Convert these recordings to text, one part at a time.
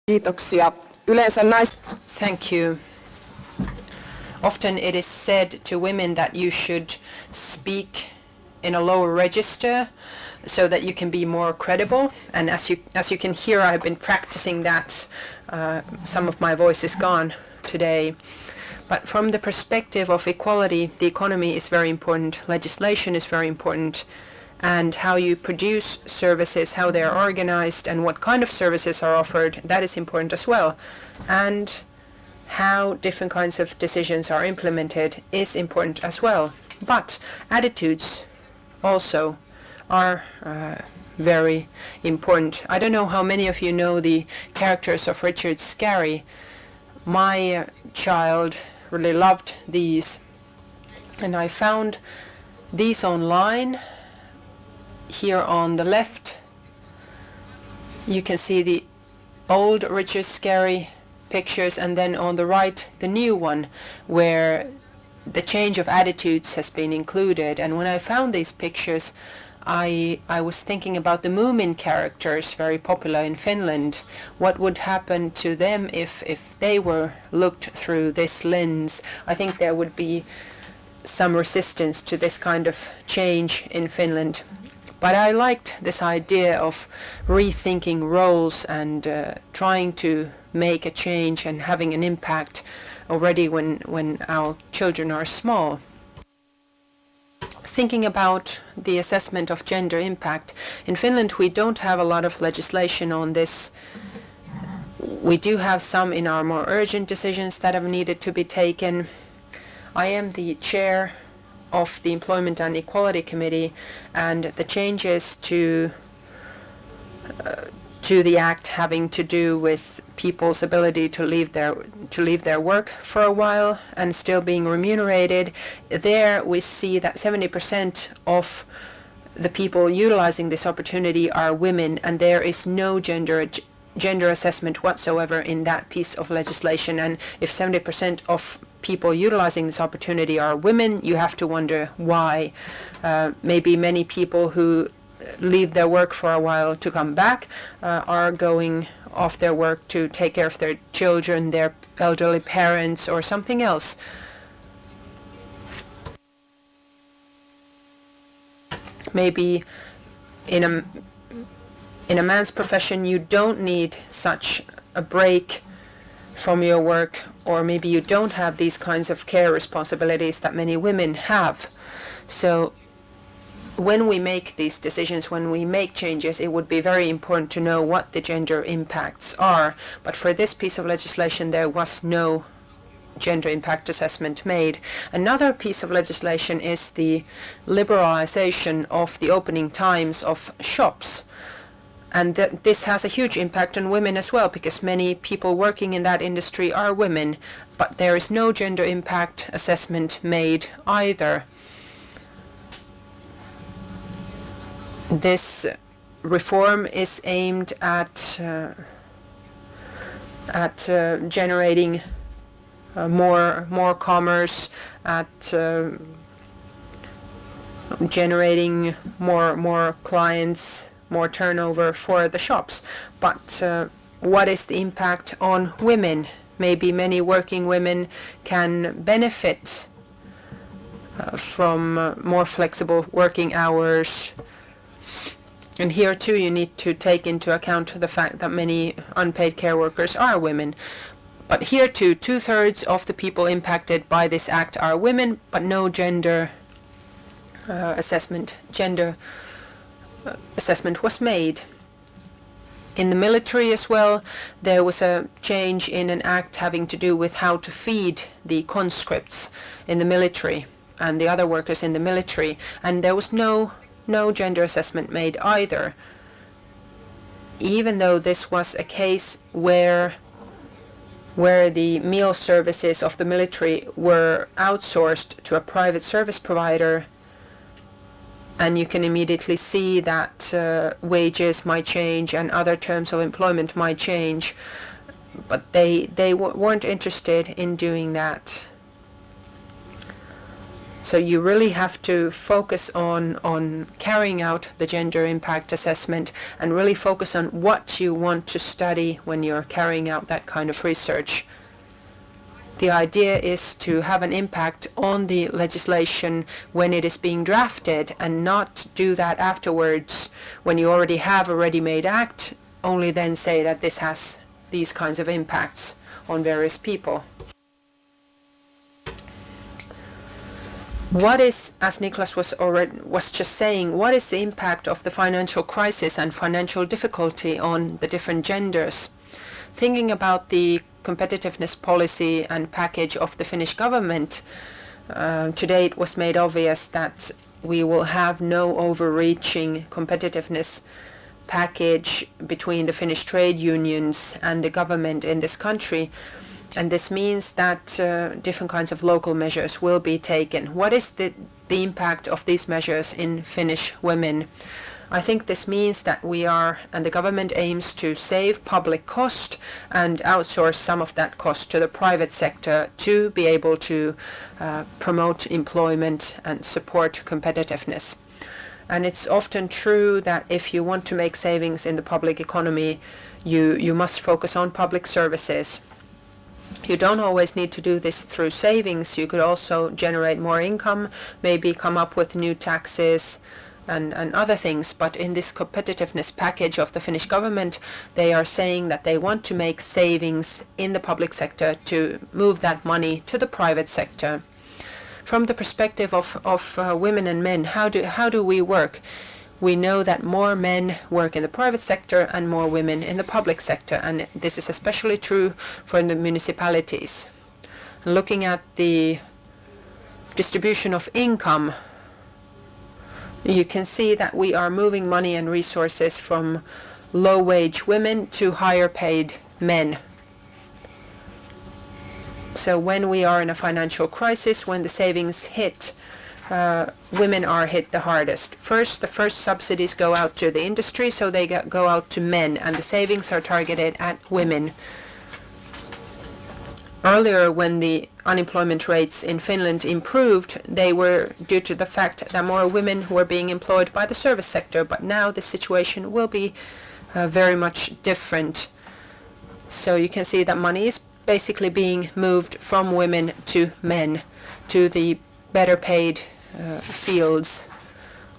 Kiitoksia. Yleensä Thank you. Often it is said to women that you should speak in a lower register so that you can be more credible. And as you can hear, I've been practicing that. Some of my voice is gone today. But from the perspective of equality, the economy is very important, legislation is very important, and how you produce services, how they are organized, and what kind of services are offered, that is important as well. And how different kinds of decisions are implemented is important as well. But attitudes also are very important. I don't know how many of you know the characters of Richard Scarry. My child really loved these, and I found these online. Here on the left you can see the old Richard Scarry pictures, and then on the right the new one where the change of attitudes has been included. And when I found these pictures, I was thinking about the Moomin characters, very popular in Finland. What would happen to them if they were looked through this lens? I think there would be some resistance to this kind of change in Finland. But I liked this idea of rethinking roles and trying to make a change and having an impact already when our children are small. Thinking about the assessment of gender impact, in Finland we don't have a lot of legislation on this. We do have some in our more urgent decisions that have needed to be taken. I am the chair of the Employment and Equality Committee, and the changes to the act having to do with people's ability to leave their work for a while and still being remunerated. There we see that 70% of the people utilizing this opportunity are women, and there is no gender assessment whatsoever in that piece of legislation. And if 70% of people utilizing this opportunity are women, you have to wonder why. Maybe many people who leave their work for a while to come back are going off their work to take care of their children, their elderly parents, or something else. Maybe in a man's profession you don't need such a break from your work, or maybe you don't have these kinds of care responsibilities that many women have. So when we make these decisions, when we make changes, it would be very important to know what the gender impacts are. But for this piece of legislation, there was no gender impact assessment made. Another piece of legislation is the liberalization of the opening times of shops. And this has a huge impact on women as well, because many people working in that industry are women, but there is no gender impact assessment made either. This reform is aimed at generating more commerce, at generating more clients, more turnover for the shops. But what is the impact on women? Maybe many working women can benefit from more flexible working hours. And here too you need to take into account the fact that many unpaid care workers are women. But here too, 2/3 of the people impacted by this act are women, but no gender assessment was made. In the military as well, there was a change in an act having to do with how to feed the conscripts in the military and the other workers in the military, and there was no gender assessment made either, even though this was a case where the meal services of the military were outsourced to a private service provider. And you can immediately see that wages might change and other terms of employment might change, but they weren't interested in doing that. So you really have to focus on carrying out the gender impact assessment and really focus on what you want to study when you're carrying out that kind of research. The idea is to have an impact on the legislation when it is being drafted and not do that afterwards when you already have a ready-made act, only then say that this has these kinds of impacts on various people. What is, as Niklas was just saying, what is the impact of the financial crisis and financial difficulty on the different genders? Thinking about the competitiveness policy and package of the Finnish government, today it was made obvious that we will have no overreaching competitiveness package between the Finnish trade unions and the government in this country. And this means that different kinds of local measures will be taken. What is the impact of these measures in Finnish women? I think this means that we are, and the government aims to save public cost and outsource some of that cost to the private sector to be able to promote employment and support competitiveness. And it's often true that if you want to make savings in the public economy, you must focus on public services. You don't always need to do this through savings. You could also generate more income, maybe come up with new taxes and other things. But in this competitiveness package of the Finnish government, they are saying that they want to make savings in the public sector to move that money to the private sector. From the perspective of women and men, how do we work? We know that more men work in the private sector and more women in the public sector, and this is especially true for the municipalities. Looking at the distribution of income, you can see that we are moving money and resources from low-wage women to higher-paid men. So when we are in a financial crisis, when the savings hit, women are hit the hardest. The first subsidies go out to the industry, so they go out to men, and the savings are targeted at women. Earlier, when the unemployment rates in Finland improved, they were due to the fact that more women were being employed by the service sector, but now the situation will be very much different. So you can see that money is basically being moved from women to men, to the better paid fields.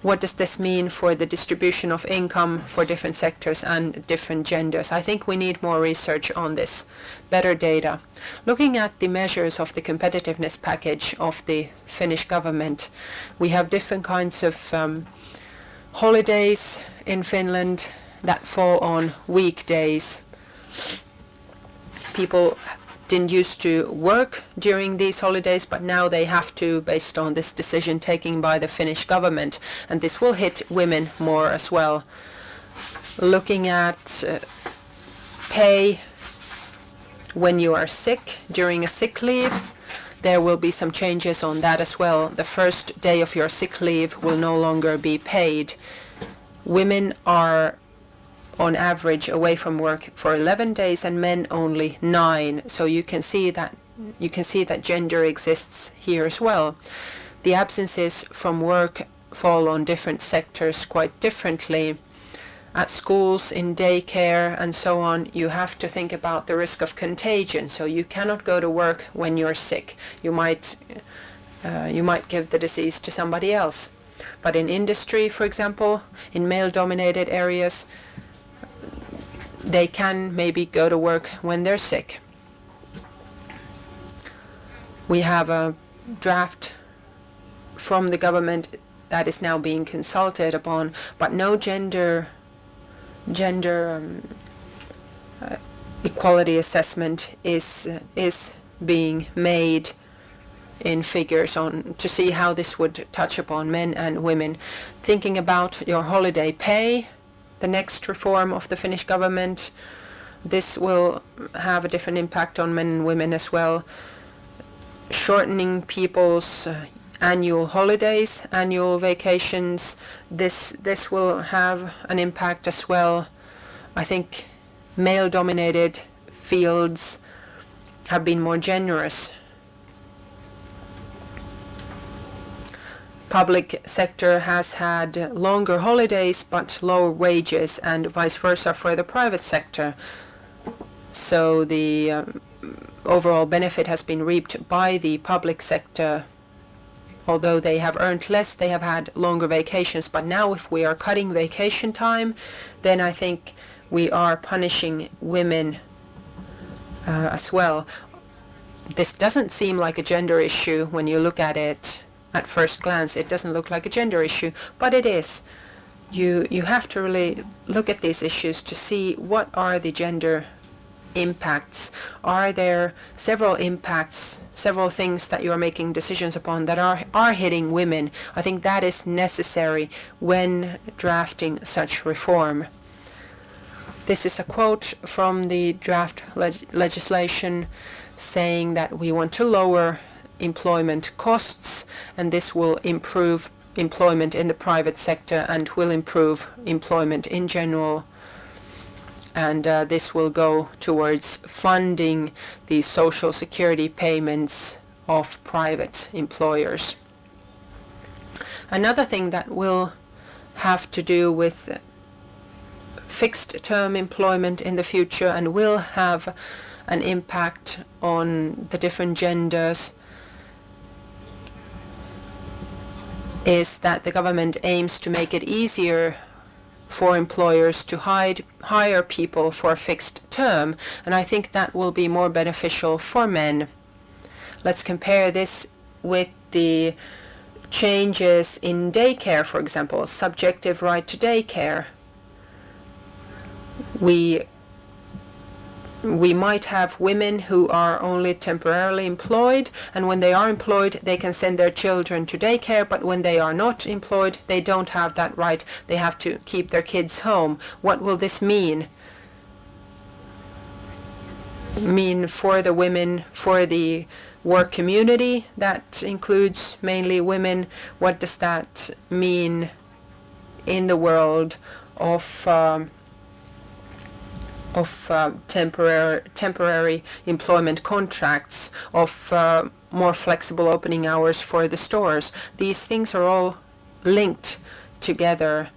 What does this mean for the distribution of income for different sectors and different genders? I think we need more research on this, better data. Looking at the measures of the competitiveness package of the Finnish government, we have different kinds of holidays in Finland that fall on weekdays. People didn't used to work during these holidays, but now they have to, based on this decision taken by the Finnish government, and this will hit women more as well. Looking at pay when you are sick, during a sick leave, there will be some changes on that as well. The first day of your sick leave will no longer be paid. Women are on average away from work for 11 days and men only 9. So you can see that gender exists here as well. The absences from work fall on different sectors quite differently. At schools, in daycare and so on, you have to think about the risk of contagion. So you cannot go to work when you're sick. You might give the disease to somebody else. But in industry, for example, in male-dominated areas, they can maybe go to work when they're sick. We have a draft from the government that is now being consulted upon, but no gender equality assessment is being made in figures on to see how this would touch upon men and women. Thinking about your holiday pay, the next reform of the Finnish government, this will have a different impact on men and women as well. Shortening people's annual holidays, annual vacations, this will have an impact as well. I think male-dominated fields have been more generous. public sector has had longer holidays but lower wages, and vice versa for the private sector. So the overall benefit has been reaped by the public sector. Although they have earned less, they have had longer vacations. But now if we are cutting vacation time, then I think we are punishing women as well. This doesn't seem like a gender issue when you look at it at first glance. It doesn't look like a gender issue, but it is. You have to really look at these issues to see what are the gender impacts. Are there several impacts, several things that you are making decisions upon that are hitting women? I think that is necessary when drafting such reform. This is a quote from the draft legislation saying that we want to lower employment costs, and this will improve employment in the private sector and will improve employment in general. And this will go towards funding the social security payments of private employers. Another thing that will have to do with fixed term employment in the future and will have an impact on the different genders is that the government aims to make it easier for employers to hire people for a fixed term, and I think that will be more beneficial for men. Let's compare this with the changes in daycare, for example, subjective right to daycare. We might have women who are only temporarily employed, and when they are employed they can send their children to daycare, but when they are not employed they don't have that right. They have to keep their kids home. What will this mean for the women, for the work community that includes mainly women? What does that mean in the world of temporary employment contracts, of more flexible opening hours for the stores? These things are all linked together,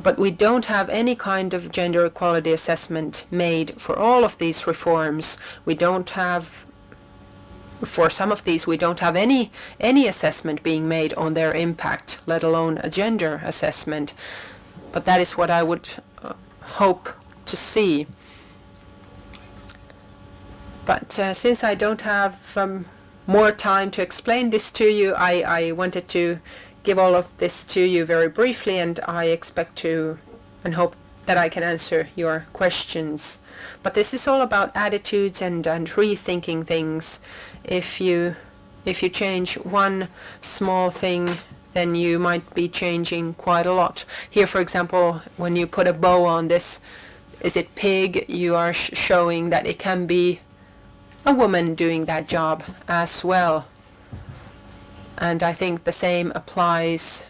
but we don't have any kind of gender equality assessment made for all of these reforms. We don't have, for some of these, we don't have any assessment being made on their impact, let alone a gender assessment. But that is what I would hope to see. But since I don't have more time to explain this to you, I wanted to give all of this to you very briefly, and I expect to and hope that I can answer your questions. But this is all about attitudes and rethinking things. If you change one small thing, then you might be changing quite a lot. Here, for example, when you put a bow on this, is it pig? You are showing that it can be a woman doing that job as well. And I think the same applies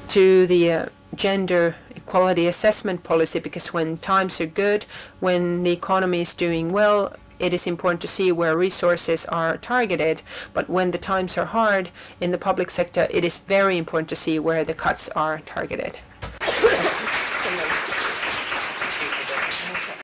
to the gender equality assessment policy, because when times are good, when the economy is doing well, it is important to see where resources are targeted. But when the times are hard in the public sector, it is very important to see where the cuts are targeted.